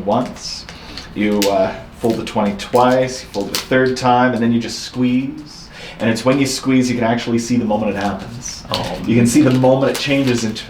once, you fold the 20 twice, you fold it a third time, and then you just squeeze. And it's when you squeeze you can actually see the moment it happens. Oh, you can see the moment it changes into...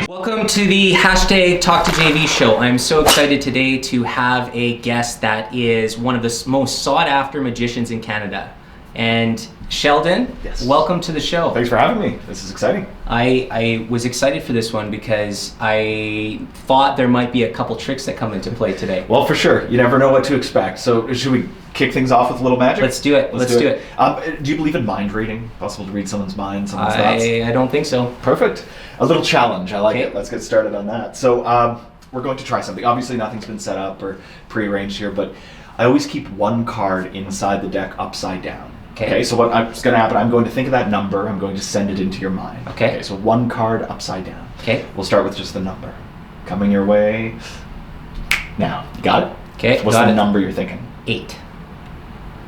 Welcome to the hashtag Talk to JV show. I'm so excited today to have a guest that is one of the most sought after magicians in Canada. And Sheldon, Yes. Welcome to the show. Thanks for having me. This is exciting. I was excited for this one because I thought there might be a couple tricks that come into play today. Well, for sure. You never know what to expect. So should we kick things off with a little magic? Let's do it. Let's do it. Do you believe in mind reading? Possible to read someone's mind, someone's thoughts? I don't think so. Perfect. A little challenge. I like Okay. it. Let's get started on that. So we're going to try something. Obviously, nothing's been set up or prearranged here, but I always keep one card inside the deck upside down. Okay, so what's going to happen, I'm going to think of that number, I'm going to send it into your mind. Okay. So one card upside down. Okay. We'll start with just the number. Coming your way now. You got it? Okay. What's the number you're thinking? 8.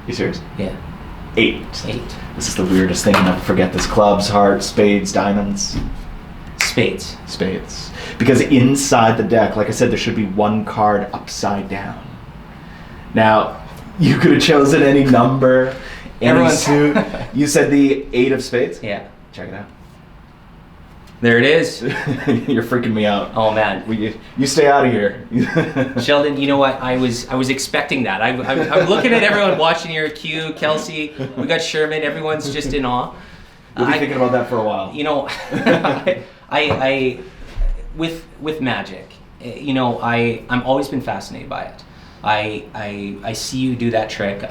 You serious? Yeah. 8. 8. This is the weirdest thing. I'll forget this. Clubs, hearts, spades, diamonds. Spades. Spades. Because inside the deck, like I said, there should be one card upside down. Now, you could have chosen any number, any suit. You said the 8 of spades? Yeah. Check it out. There it is. You're freaking me out. Oh man. You stay out of here. Sheldon, you know what? I was expecting that. I'm looking at everyone watching here. Q, Kelsey, we got Sherman. Everyone's just in awe. You'll be thinking about that for a while. You know, I with magic. You know, I'm always been fascinated by it. I see you do that trick.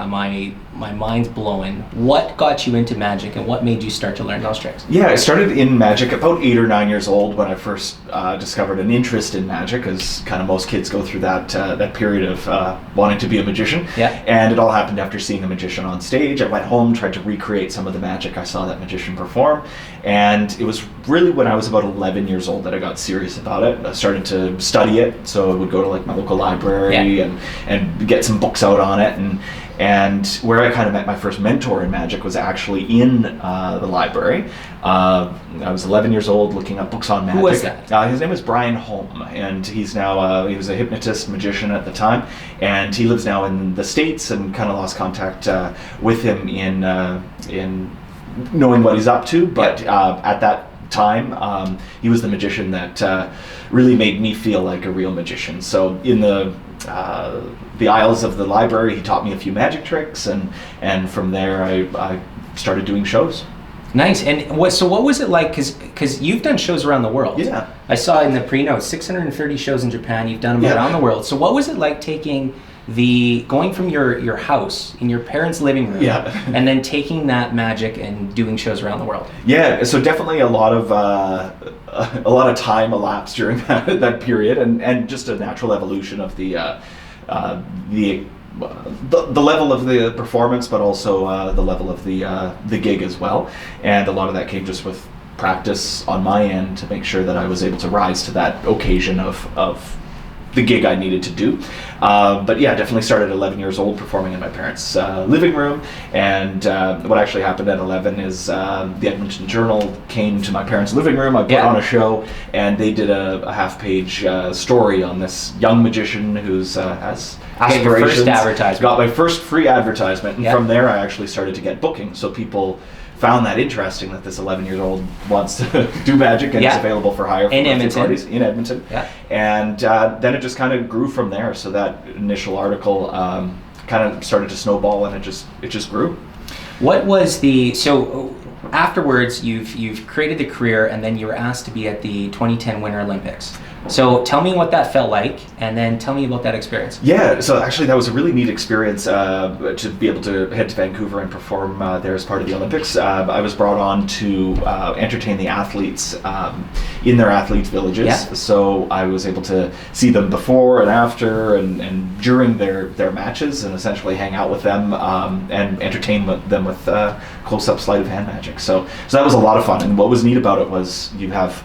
My mind's blowing. What got you into magic, and what made you start to learn those tricks? Yeah, I started in magic about 8 or 9 years old when I first discovered an interest in magic, as kind of most kids go through that period of wanting to be a magician. Yeah. And it all happened after seeing a magician on stage. I went home, tried to recreate some of the magic I saw that magician perform, and it was really when I was about 11 years old that I got serious about it. I started to study it, so I would go to like my local library and get some books out on it, and where I kind of met my first mentor in magic was actually in the library. I was 11 years old looking up books on magic. Who was that? His name was Brian Holm, and he's now, he was a hypnotist magician at the time, and he lives now in the States, and kind of lost contact with him in knowing what he's up to, but at that time, he was the magician that really made me feel like a real magician. So in the aisles of the library, he taught me a few magic tricks, and from there I started doing shows. Nice. And what was it like? Because you've done shows around the world. Yeah. I saw in the pre-notes 630 shows in Japan. You've done them around the world. So what was it like going from your house in your parents' living room, and then taking that magic and doing shows around the world? Yeah, so definitely a lot of time elapsed during that period, and just a natural evolution of the level of the performance, but also the level of the gig as well. And a lot of that came just with practice on my end to make sure that I was able to rise to that occasion of the gig I needed to do. But yeah, definitely started at 11 years old performing in my parents' living room. And what actually happened at 11 is the Edmonton Journal came to my parents' living room. I put on a show, and they did a half-page story on this young magician who's has aspirations. Your first advertisement. Got my first free advertisement, and from there I actually started to get booking. So people found that interesting that this 11-year-old wants to do magic and is available for hire for parties in Edmonton. Yeah. And then it just kind of grew from there. So that initial article kind of started to snowball, and it just grew. What was so afterwards you've created the career, and then you were asked to be at the 2010 Winter Olympics. So tell me what that felt like, and then tell me about that experience. Yeah, so actually that was a really neat experience to be able to head to Vancouver and perform there as part of the Olympics. I was brought on to entertain the athletes in their athletes' villages. Yeah. So I was able to see them before and after and during their matches, and essentially hang out with them and entertain them with close-up sleight of hand magic. So that was a lot of fun, and what was neat about it was you have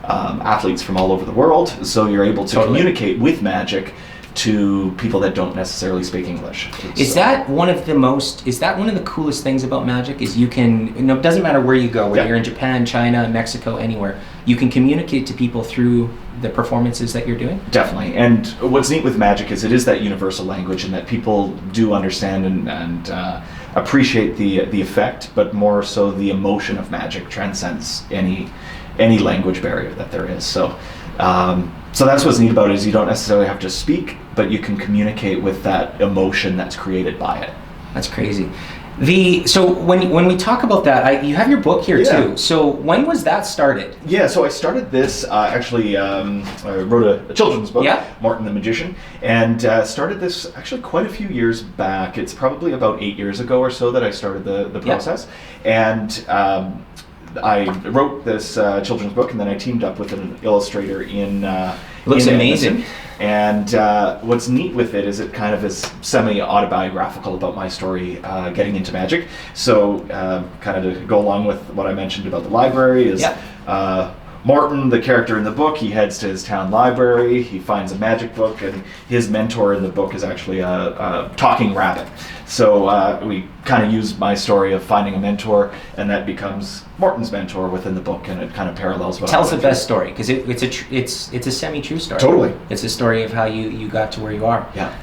athletes from all over the world, so you're able to communicate with magic to people that don't necessarily speak English. Is that one of the coolest things about magic? Is you can, it doesn't matter where you go, whether you're in Japan, China, Mexico, anywhere, you can communicate to people through the performances that you're doing? Definitely. And what's neat with magic is it is that universal language, and that people do understand and appreciate the effect, but more so the emotion of magic transcends any language barrier that there is. So that's what's neat about it, is you don't necessarily have to speak, but you can communicate with that emotion that's created by it. That's crazy. So when we talk about that, you have your book here too. So when was that started? Yeah, so I started this, actually, I wrote a children's book, Martin the Magician, and started this actually quite a few years back. It's probably about 8 years ago or so that I started the process. And I wrote this children's book, and then I teamed up with an illustrator in looks amazing. And what's neat with it is it kind of is semi-autobiographical about my story getting into magic. So kind of to go along with what I mentioned about the library is Martin, the character in the book, he heads to his town library, he finds a magic book, and his mentor in the book is actually a talking rabbit. So we kind of use my story of finding a mentor, and that becomes Martin's mentor within the book, and it kind of parallels what Tell us the best story, because it's a semi-true story. Totally. It's a story of how you got to where you are. Yeah.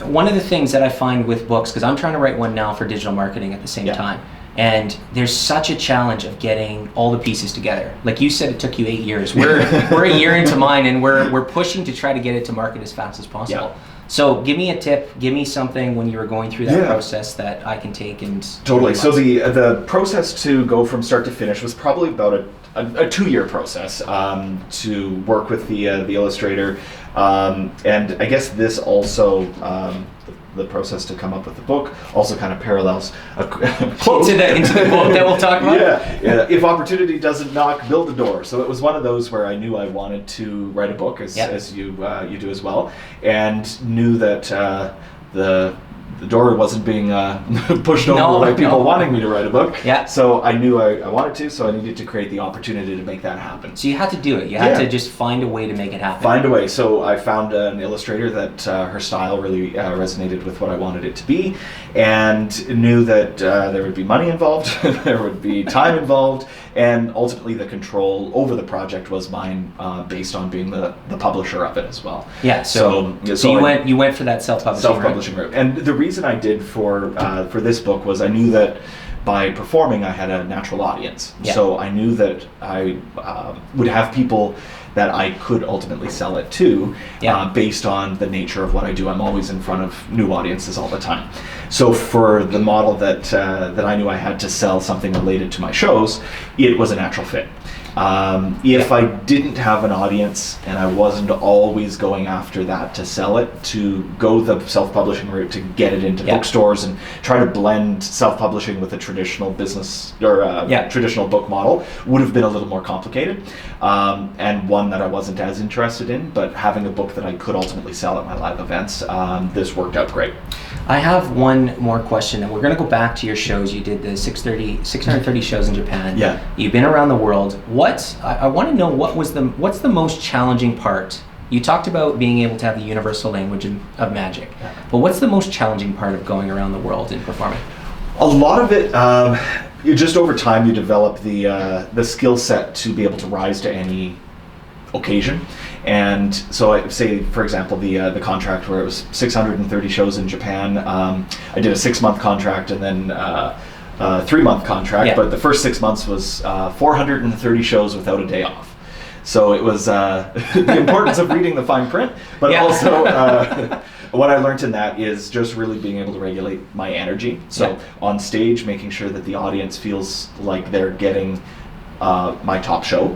One of the things that I find with books, because I'm trying to write one now for digital marketing at the same time, and there's such a challenge of getting all the pieces together. Like you said, it took you 8 years. We're a year into mine, and we're pushing to try to get it to market as fast as possible. Yeah. So give me a tip, give me something when you were going through that process that I can take and... Totally. So the process to go from start to finish was probably about a 2-year process to work with the illustrator. And I guess this also... the process to come up with the book also kind of parallels a quote into the book that we'll talk about. Yeah. If opportunity doesn't knock, build the door. So it was one of those where I knew I wanted to write a book, as you do as well, and knew that the door wasn't being pushed over by people wanting me to write a book. Yeah. So I knew I wanted to, so I needed to create the opportunity to make that happen. So you had to do it. You had to just find a way to make it happen. Find a way. So I found an illustrator that her style really resonated with what I wanted it to be, and knew that there would be money involved, there would be time involved, and ultimately the control over the project was mine, based on being the publisher of it as well. Yeah. So you went for that self-publishing route. And the reason I did for this book was I knew that by performing I had a natural audience. Yeah. So I knew that I would have people that I could ultimately sell it to, based on the nature of what I do. I'm always in front of new audiences all the time. So for the model that I knew I had to sell something related to my shows, it was a natural fit. If I didn't have an audience and I wasn't always going after that to sell it, to go the self-publishing route to get it into bookstores and try to blend self-publishing with a traditional business or traditional book model would have been a little more complicated, and one that I wasn't as interested in. But having a book that I could ultimately sell at my live events, this worked out great. I have one more question, and we're going to go back to your shows. You did the 630 shows in Japan. Yeah. You've been around the world. I want to know what's the most challenging part? You talked about being able to have the universal language of magic, but what's the most challenging part of going around the world and performing? A lot of it, just over time you develop the skill set to be able to rise to any occasion. And so I say, for example, the contract where it was 630 shows in Japan, I did a 6-month contract and then a 3-month contract, but the first 6 months was 430 shows without a day off. So it was the importance of reading the fine print, but also what I learned in that is just really being able to regulate my energy. So on stage, making sure that the audience feels like they're getting my top show.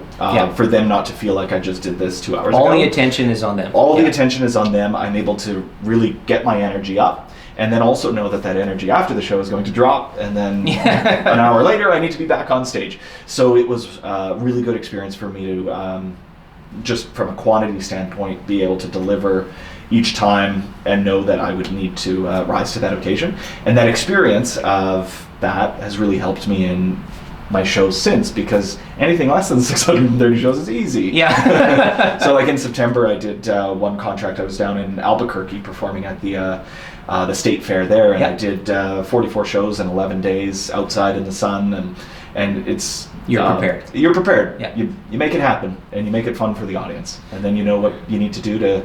For them not to feel like I just did this 2 hours ago. All the attention is on them. All the attention is on them. I'm able to really get my energy up. And then also know that energy after the show is going to drop, and then an hour later I need to be back on stage. So it was a really good experience for me to, just from a quantity standpoint, be able to deliver each time and know that I would need to rise to that occasion. And that experience of that has really helped me in my shows since, because anything less than 630 shows is easy. Yeah. So like in September I did one contract. I was down in Albuquerque performing at the state fair there, and I did 44 shows in 11 days outside in the sun, and it's you're prepared. You're prepared. Yeah. You make it happen, and you make it fun for the audience, and then you know what you need to do to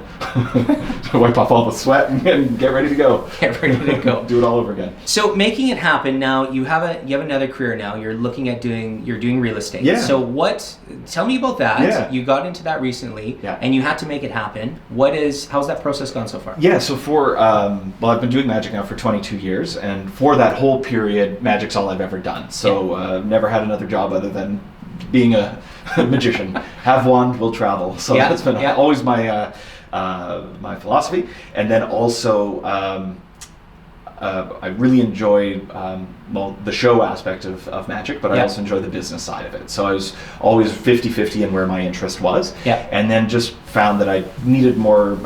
wipe off all the sweat and get ready to go. Get ready to go. Do it all over again. So making it happen now, you have another career now. You're looking at doing real estate. Yeah. So tell me about that. Yeah. You got into that recently, yeah. and you had to make it happen. How's that process gone so far? Yeah. So I've been doing magic now for 22 years, and for that whole period, magic's all I've ever done. So never had another job other than being a magician. Have wand, will travel. So that's been always my my philosophy. And then also I really enjoy the show aspect of magic, but I also enjoy the business side of it. So I was always 50-50 in where my interest was. Yeah. And then just found that I needed more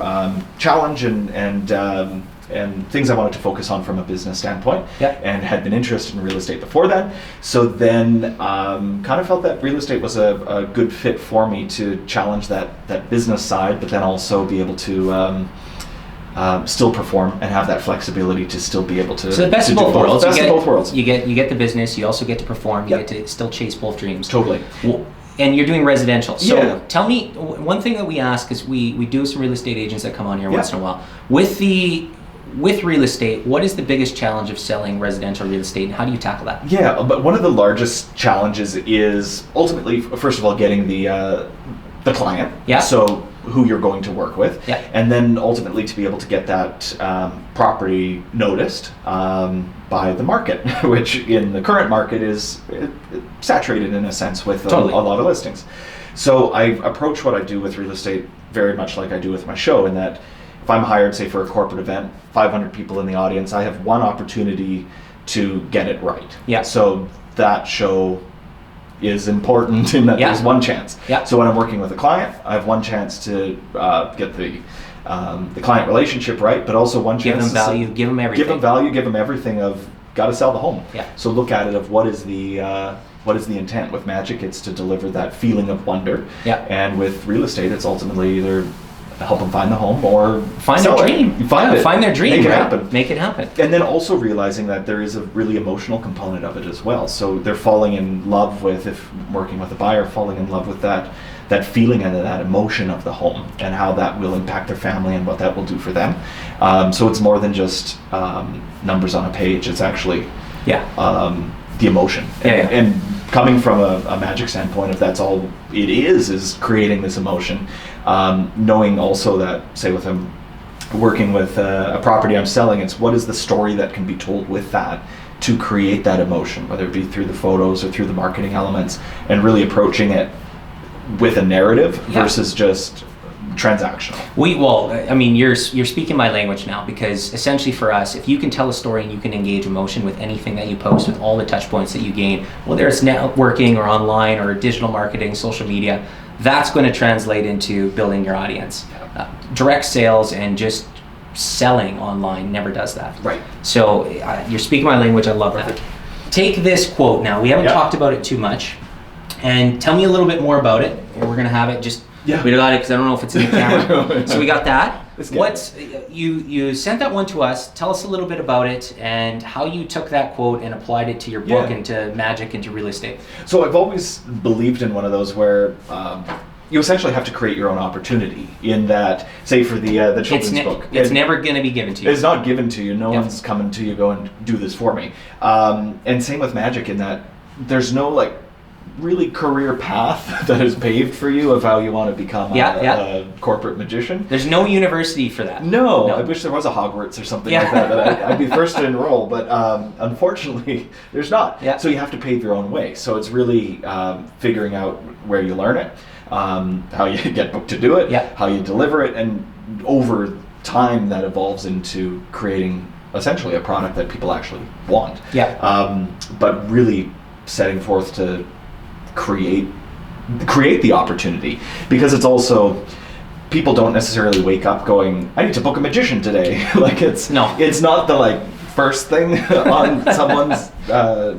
challenge and things I wanted to focus on from a business standpoint, and had been interested in real estate before then. So then kind of felt that real estate was a good fit for me to challenge that business side, but then also be able to still perform and have that flexibility to still be able to. So the best of both worlds. Best of both worlds. You get the business, you also get to perform, you get to still chase both dreams. Totally. And you're doing residential. So tell me, one thing that we ask is we do have some real estate agents that come on here once in a while. With real estate, what is the biggest challenge of selling residential real estate, and how do you tackle that? Yeah, but one of the largest challenges is ultimately, first of all, getting the client. Yeah. So who you're going to work with. Yeah. And then ultimately to be able to get that property noticed by the market, which in the current market is saturated in a sense with a lot of listings. So I approach what I do with real estate very much like I do with my show, in that if I'm hired, say, for a corporate event, 500 people in the audience, I have one opportunity to get it right. Yeah. So that show is important in that there's one chance. Yeah. So when I'm working with a client, I have one chance to get the client relationship right, but also one chance give them value, give them everything. Give them value, give them everything of got to sell the home. Yeah. So look at it of what is the intent with magic? It's to deliver that feeling of wonder. Yeah. And with real estate, it's ultimately either help them find the home or find their dream. Find their dream. Make it happen. Make it happen. And then also realizing that there is a really emotional component of it as well. So they're falling in love with, if working with a buyer, falling in love with that feeling and that emotion of the home and how that will impact their family and what that will do for them. So it's more than just numbers on a page. It's actually the emotion. And coming from a magic standpoint, if that's all it is creating this emotion, knowing also that, say with working with a property I'm selling, it's what is the story that can be told with that to create that emotion, whether it be through the photos or through the marketing elements, and really approaching it with a narrative versus just transactional. You're speaking my language now, because essentially for us, if you can tell a story and you can engage emotion with anything that you post, with all the touch points that you gain, whether it's networking or online or digital marketing, social media, that's going to translate into building your audience. Direct sales and just selling online never does that. Right. So you're speaking my language. I love that. Take this quote now. We haven't talked about it too much, and tell me a little bit more about it. And we're going to have it just. Yeah. We got it because I don't know if it's in the camera. So we got that. You sent that one to us. Tell us a little bit about it and how you took that quote and applied it to your book and to magic and to real estate. So I've always believed in one of those where you essentially have to create your own opportunity. In that, say for the children's book, it's never going to be given to you. It's not given to you. No one's coming to you, go and do this for me. And same with magic, in that there's no really career path that is paved for you of how you want to become a corporate magician. There's no university for that. No, I wish there was a Hogwarts or something like that. I'd be first to enroll, but unfortunately, there's not. Yeah. So you have to pave your own way. So it's really figuring out where you learn it, how you get booked to do it, how you deliver it, and over time that evolves into creating essentially a product that people actually want. But really setting forth to create the opportunity, because it's also, people don't necessarily wake up going, I need to book a magician today. Like it's not the first thing on someone's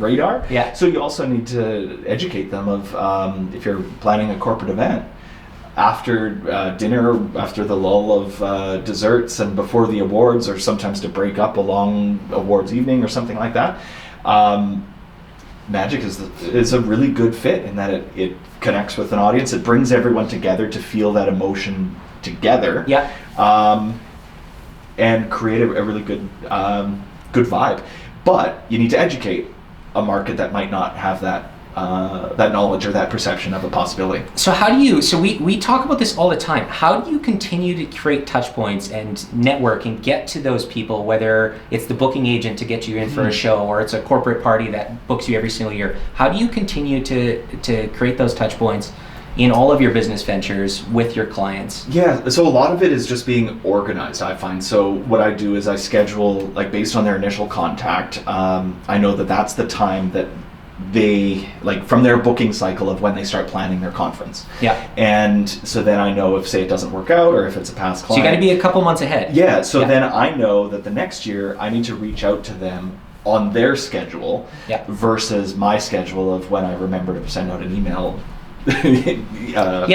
radar. So you also need to educate them of if you're planning a corporate event, after dinner, after the lull of desserts and before the awards, or sometimes to break up a long awards evening or something like that. Magic is a really good fit in that it connects with an audience. It brings everyone together to feel that emotion together. And create a really good vibe. But you need to educate a market that might not have that knowledge or that perception of a possibility. So how do you, we talk about this all the time, how do you continue to create touch points and network and get to those people, whether it's the booking agent to get you in for a show or it's a corporate party that books you every single year? How do you continue to create those touch points in all of your business ventures with your clients? Yeah, so a lot of it is just being organized, I find. So what I do is I schedule, based on their initial contact, I know that that's the time that they, from their booking cycle of when they start planning their conference. And so then I know if, say, it doesn't work out or if it's a past client. So you got to be a couple months ahead. Then I know that the next year I need to reach out to them on their schedule versus my schedule of when I remember to send out an email. Totally. You got to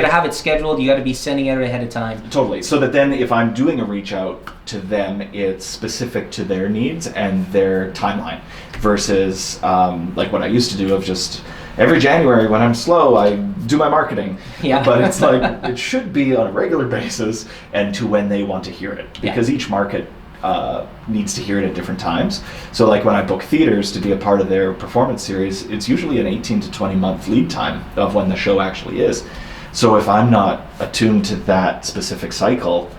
have it scheduled. You got to be sending it ahead of time. Totally. So that then if I'm doing a reach out to them, it's specific to their needs and their timeline versus what I used to do of just every January when I'm slow, I do my marketing. But it's it should be on a regular basis and to when they want to hear it, because each market needs to hear it at different times. So when I book theaters to be a part of their performance series, it's usually an 18 to 20 month lead time of when the show actually is. So if I'm not attuned to that specific cycle,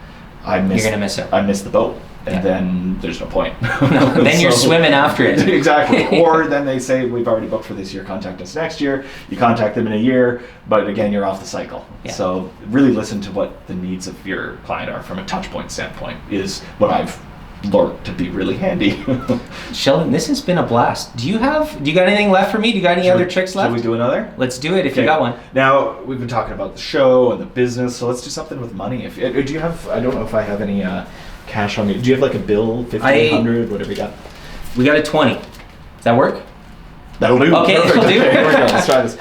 you're gonna miss it. I miss the boat, and then there's no point. Then you're swimming after it. Exactly. Or then they say, we've already booked for this year, contact us next year. You contact them in a year, but again, you're off the cycle. So really listen to what the needs of your client are from a touch point standpoint is what I've learned to be really handy. Sheldon, this has been a blast. Do you got anything left for me? Do you got any other tricks left? Should we do another? Let's do it if you got one. Now, we've been talking about the show and the business, so let's do something with money. Do you have, I don't know if I have any cash on me. Do you have a bill, 1,500, whatever you got? We got a 20. Does that work? That'll do. Okay, it'll do. Okay, here we go. Let's try this.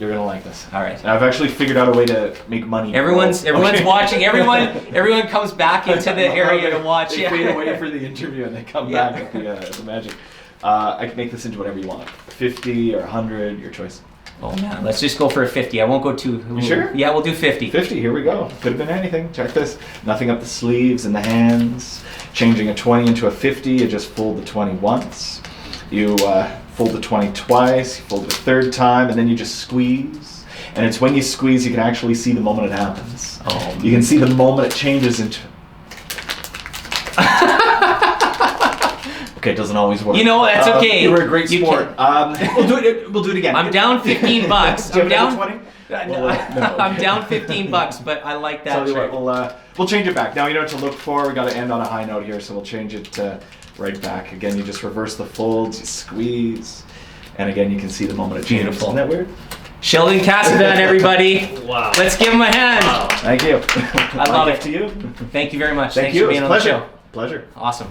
You're gonna like this. All right. I've actually figured out a way to make money. Everyone's watching. Everyone comes back into the area to watch. They fade away for the interview and they come back at the magic. I can make this into whatever you want. 50 or 100, your choice. Oh man, let's just go for a 50. I won't go too. You sure? Yeah, we'll do 50. 50. Here we go. Could have been anything. Check this. Nothing up the sleeves and the hands. Changing a 20 into a 50. You just fold the 20 once. You fold the 20 twice, you fold it a third time, and then you just squeeze. And it's when you squeeze you can actually see the moment it happens. Oh, you can see the moment it changes into... Okay, it doesn't always work. You know, that's okay. You were a great sport. We'll do it again. I'm down $15. I'm down 20? I'm down $15, but I like that trick. We'll change it back. Now you know what to look for. We got to end on a high note here, so we'll change it right back. Again, you just reverse the folds, you squeeze, and again you can see the moment it changes. Beautiful. Isn't that weird? Sheldon Casavant, everybody. Wow. Let's give him a hand. Wow. Thank you. I love it. To you. Thank you very much. Thank Thanks you. for being on Pleasure. the show. Pleasure. Awesome.